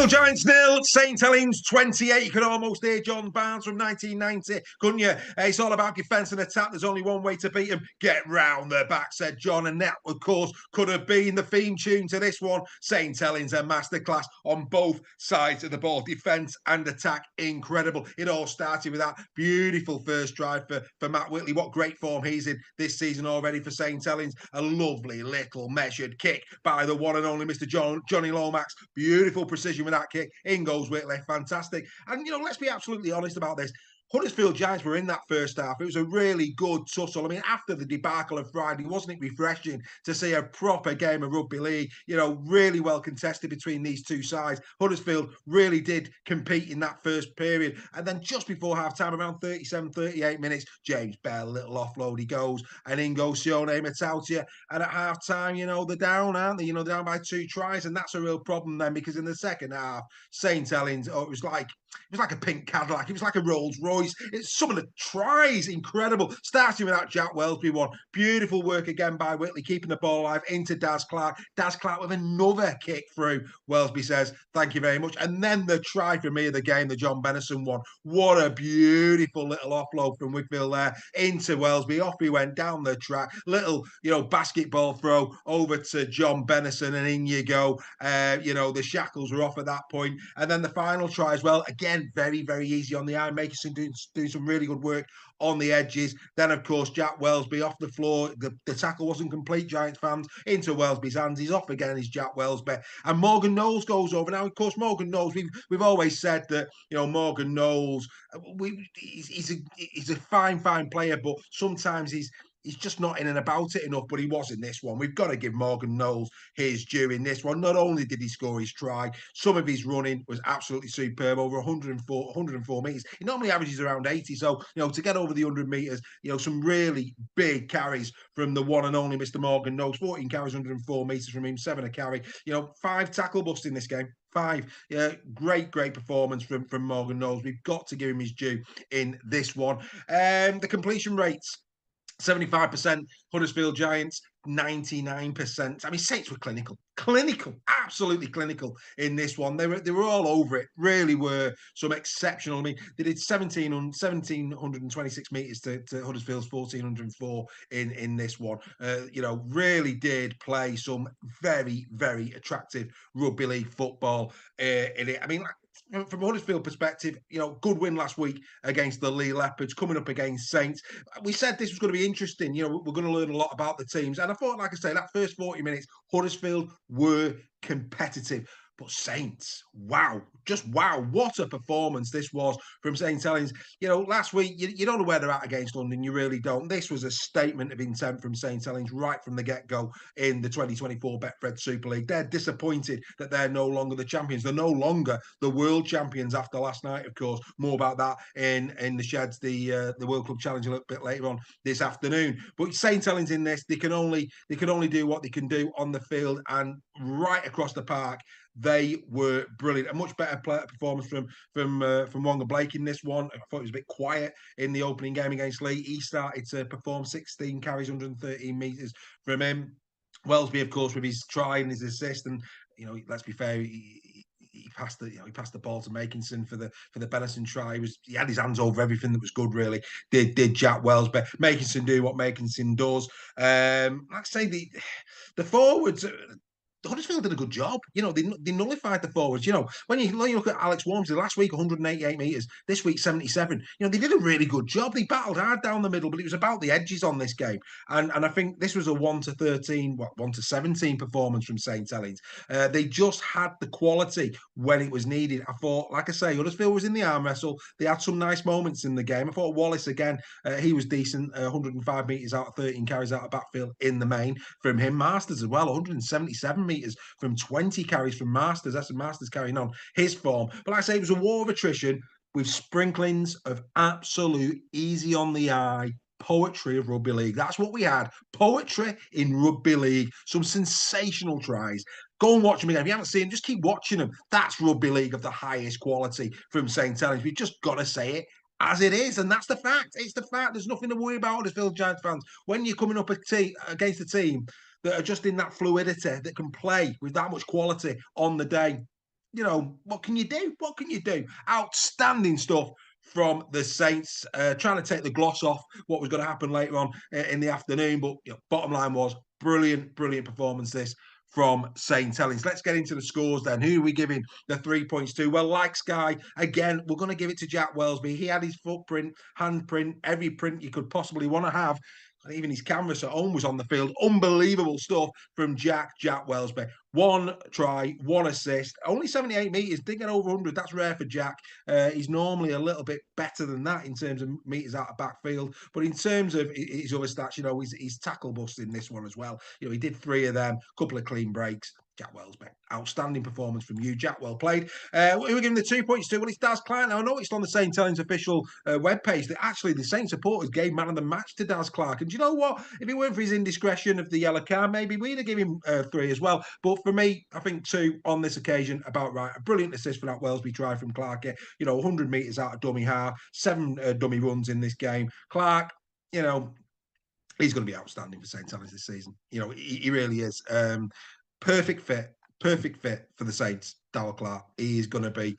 Huddersfield Giants 0, St Helens 28. You can almost hear John Barnes from 1990, couldn't you? It's all about defence and attack. There's only one way to beat them. Get round the back, said John. And that, of course, could have been the theme tune to this one. St Helens, a masterclass on both sides of the ball. Defence and attack, incredible. It all started with that beautiful first drive for Matt Whitley. What great form he's in this season already for St Helens. A lovely little measured kick by the one and only Mr. Johnny Lomax. Beautiful precision with that kick. In goes Whitley. Fantastic. And, let's be absolutely honest about this. Huddersfield Giants were in that first half. It was a really good tussle. I mean, after the debacle of Friday, wasn't it refreshing to see a proper game of rugby league? Really well contested between these two sides. Huddersfield really did compete in that first period. And then just before half-time, around 37, 38 minutes, James Bell, little offload, he goes. And in goes Sione Matautia. And at half-time, they're down, aren't they? They're down by 2 tries. And that's a real problem then, because in the second half, St Helens, it was like a pink Cadillac. It was like a Rolls Royce. It's some of the tries, incredible. Starting with that Jack Welsby one. Beautiful work again by Whitley, keeping the ball alive into Daz Clark. Daz Clark with another kick through. Welsby says, thank you very much. And then the try for me of the game, the John Bennison one. What a beautiful little offload from Whitfield there into Welsby. Off he went down the track. Little, basketball throw over to John Bennison, and in you go. The shackles were off at that point. And then the final try as well. Again, very, very easy on the eye. Makerson doing some really good work on the edges. Then, of course, Jack Welsby off the floor. The tackle wasn't complete, Giants fans, into Welsby's hands. He's off again, is Jack Welsby. And Morgan Knowles goes over. Now, of course, Morgan Knowles, we've always said that, Morgan Knowles, he's a fine player, but sometimes he's just not in and about it enough, but he was in this one. We've got to give Morgan Knowles his due in this one. Not only did he score his try, some of his running was absolutely superb, over 104 metres. He normally averages around 80, so, to get over the 100 metres, some really big carries from the one and only Mr. Morgan Knowles. 14 carries, 104 metres from him, 7 a carry. 5 tackle busts in this game. 5. Great performance from Morgan Knowles. We've got to give him his due in this one. The completion rates, 75%, Huddersfield Giants, 99%. I mean, Saints were clinical, absolutely clinical in this one. They were all over it, really were some exceptional. I mean, they did 1,726 metres to Huddersfield's 1,404 in this one. Really did play some very, very attractive rugby league football in it. I mean, from a Huddersfield perspective, good win last week against the Lee Leopards, coming up against Saints. We said this was going to be interesting. We're going to learn a lot about the teams. And I thought, like I say, that first 40 minutes, Huddersfield were competitive. But Saints, wow, just wow, what a performance this was from St Helens. Last week, you don't know where they're at against London, you really don't. This was a statement of intent from St Helens right from the get-go in the 2024 Betfred Super League. They're disappointed that they're no longer the champions. They're no longer the world champions after last night, of course. More about that in the sheds, the World Club Challenge a little bit later on this afternoon. But St Helens in this, they can only do what they can do on the field, and right across the park, they were brilliant. A much better performance from Wonga Blake in this one. I thought it was a bit quiet in the opening game against Lee. He started to perform 16 carries, 113 metres from him. Welsby, of course, with his try and his assist, and let's be fair, he passed the ball to Makinson for the Bennison try. He had his hands over everything that was good, really. Did Jack Welsby. Makinson do what Makinson does. Like I say, the forwards. Huddersfield did a good job. They nullified the forwards. When you look at Alex Walmsley, last week 188 metres, this week 77. They did a really good job. They battled hard down the middle, but it was about the edges on this game. And I think this was a 1-13, 1-17 performance from St Helens. They just had the quality when it was needed. I thought, like I say, Huddersfield was in the arm wrestle. They had some nice moments in the game. I thought Wallace, again, he was decent. 105 metres out of 13 carries out of backfield in the main from him. Masters as well, 177 metres from 20 carries from Masters. That's Masters carrying on his form. But like I say, it was a war of attrition with sprinklings of absolute easy on the eye poetry of rugby league. That's what we had. Poetry in rugby league. Some sensational tries. Go and watch them again. If you haven't seen them, just keep watching them. That's rugby league of the highest quality from St Helens. We've just got to say it as it is, and that's the fact. It's the fact. There's nothing to worry about, Huddersfield Giants fans. When you're coming up against a team that are just in that fluidity, that can play with that much quality on the day, you know, what can you do? What can you do? Outstanding stuff from the Saints, trying to take the gloss off what was going to happen later on in the afternoon. But you know, bottom line was brilliant, brilliant performance this from St. Helens. Let's get into the scores then. Who are we giving the 3 points to? Well, like Sky, again, we're going to give it to Jack Wellsby. He had his footprint, handprint, every print you could possibly want to have. And even his canvas at home was on the field. Unbelievable stuff from Jack Wellsby. One try, one assist, only 78 metres, didn't get over 100. That's rare for Jack. He's normally a little bit better than that in terms of metres out of backfield. But in terms of his other stats, you know, he's tackle bust in this one as well. You know, he did 3 of them, a couple of clean breaks. Jack Wellsby, outstanding performance from you. Jack, well played. Who are we giving the 2 points to? Well, it's Daz Clark. Now, I noticed on the St. Helens official webpage that actually the Saint supporters gave man of the match to Daz Clark. And do you know what? If it weren't for his indiscretion of the yellow card, maybe we'd have given him 3 as well. But for me, I think 2 on this occasion, about right. A brilliant assist for that Wellsby try from Clark. You know, 100 metres out of dummy half, 7 dummy runs in this game. Clark, you know, he's going to be outstanding for St. Helens this season. You know, he really is. Perfect fit for the Saints. Darrell Clark. He is going to be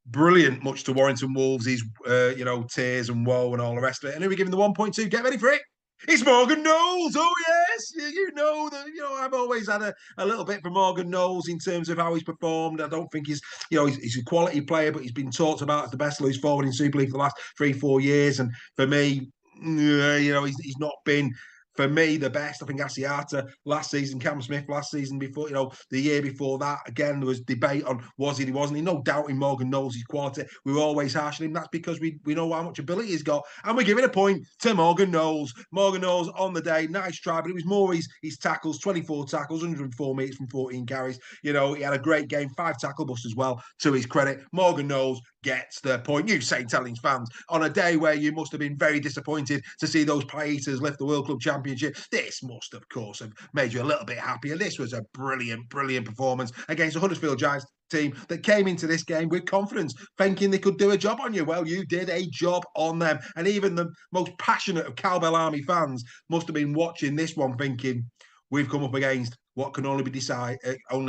brilliant, much to Warrington Wolves, his you know, tears and woe and all the rest of it. And who are we giving the 1.2? Get ready for it. It's Morgan Knowles. Oh, yes. You know that, you know, I've always had a little bit for Morgan Knowles in terms of how he's performed. I don't think he's, you know, he's a quality player, but he's been talked about as the best loose forward in Super League for the last 3-4 years. And for me, you know, he's not been, for me, the best. I think Asiata last season, Cam Smith last season before, you know, the year before that. Again, there was debate on was he, wasn't he? No doubt in Morgan Knowles' quality. We were always harshing him. That's because we know how much ability he's got. And we're giving a point to Morgan Knowles. Morgan Knowles on the day, nice try, but it was more his tackles, 24 tackles, 104 metres from 14 carries. You know, he had a great game, 5 tackle busts as well, to his credit. Morgan Knowles gets the point. You St. Helens fans, on a day where you must have been very disappointed to see those Pieters lift the World Club Championship, this must, of course, have made you a little bit happier. This was a brilliant, brilliant performance against the Huddersfield Giants team that came into this game with confidence, thinking they could do a job on you. Well, you did a job on them. And even the most passionate of Cowbell Army fans must have been watching this one thinking, we've come up against what can only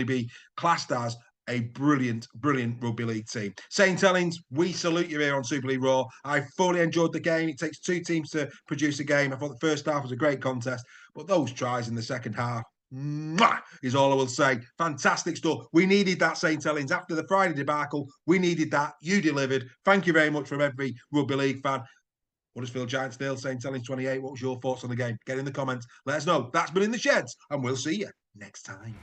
be classed as a brilliant, brilliant rugby league team. St. Helens, we salute you here on Super League Raw. I fully enjoyed the game. It takes 2 teams to produce a game. I thought the first half was a great contest, but those tries in the second half, is all I will say. Fantastic stuff. We needed that, St. Helens. After the Friday debacle, we needed that. You delivered. Thank you very much from every rugby league fan. Huddersfield Giants nil, St. Helens 28. What was your thoughts on the game? Get in the comments. Let us know. That's been In the Sheds, and we'll see you next time.